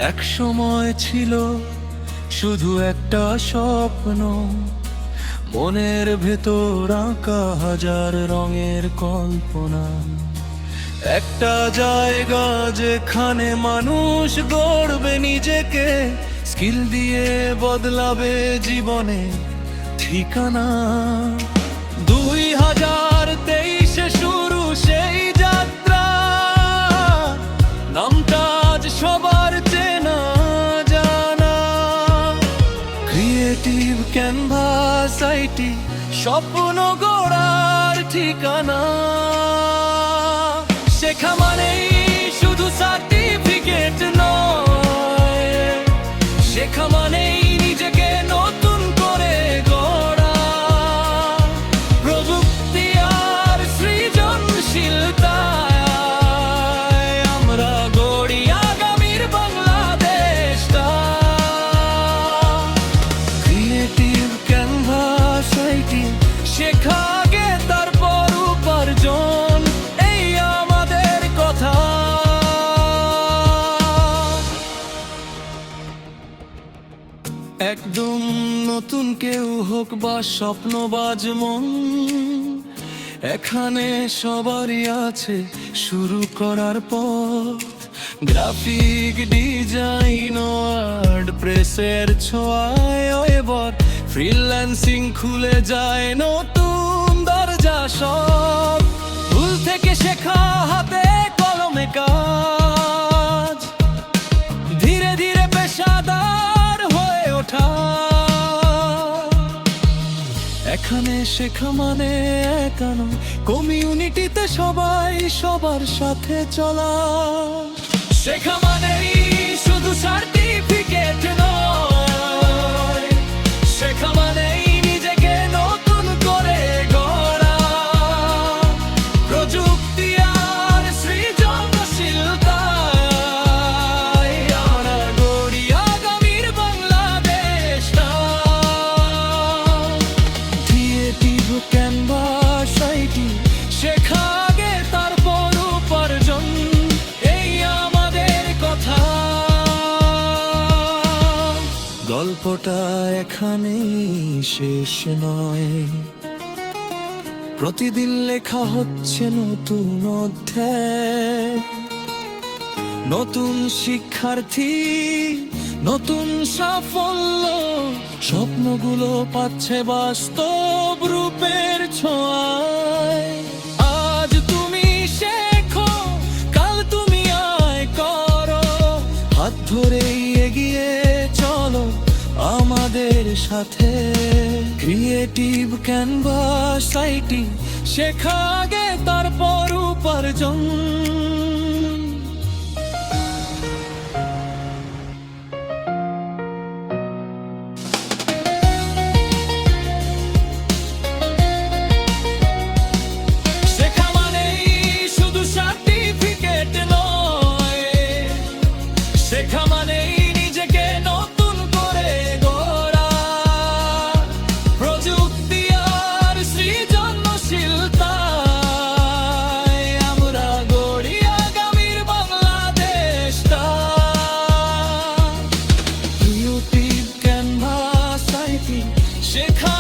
এক সময় ছিল শুধু একটা স্বপ্ন, মনের ভেতর আঁকা হাজার রঙের কল্পনা। একটা জায়গা যেখানে মানুষ গড়বে নিজেকে, স্কিল দিয়ে বদলাবে জীবনে ঠিকানা। 2023-এ শুরু সেই যাত্রা, নামটা আজ সবার চেনা জানা। ক্রিয়েটিভ ক্যানভাস আইটি, স্বপ্ন গড়ার ঠিকানা। শেখা মানেই শুধু সার্টিফিকেট নয়, শেখা মানেই নিজেকে নতুন করে গড়া। প্রযুক্তি আর সৃজনশীলতায় আমরা গড়ি আগামীর বাংলাদেশটা। ক্রিয়েটিভ ক্যানভাস আইটি, শেখা আগে তারপর উপার্জন, এই আমাদের কথা। একদম নতুন কেউ হোক বা স্বপ্নবাজ মন, এখানে সবারই আছে শুরু করার পথ। গ্রাফিক ডিজাইন, ওয়ার্ডপ্রেসের ছোঁয়ায় এবার ফ্রিল্যান্সিং খুলে যায় নতুন দরজা সব। ভুল থেকে শেখা, হাতে কলমে কাজ, ধীরে ধীরে পেশাদার হয়ে ওঠা। এখানে শেখা মানে একা নয়, কমিউনিটিতে সবাই সবার সাথে চলা। শেখা মানেই শুধু সার্টিফিকেট নয়, শেখা মানেই নিজেকে নতুন করে গড়া। প্রযুক্তি আর সৃজনশীলতায় আমরা গড়ি আগামীর বাংলাদেশটা। ক্রিয়েটিভ ক্যানভাস আইটি, শেখা আগে তারপর উপার্জন, এই আমাদের কথা। গল্পটা এখানেই শেষ নয়, প্রতিদিন লেখা হচ্ছে নতুন অধ্যায়। নতুন শিক্ষার্থী, নতুন সাফল্য, স্বপ্নগুলো পাচ্ছে বাস্তব রূপের ছোঁয়ায়। আজ তুমি শেখো, কাল তুমি আয় করো, হাত ধরেই এগিয়ে চলো আমাদের সাথে। ক্রিয়েটিভ ক্যানভাস আইটি, শেখা আগে তারপর উপার্জন। শেখা মানেই শুধু সার্টিফিকেট নয়, শেখা মানেই নিজেকে নতুন করে গড়া। প্রযুক্তি আর সৃজনশীলতায় আমরা গড়ি আগামীর বাংলাদেশটা। ক্রিয়েটিভ ক্যানভাস আইটি, শেখা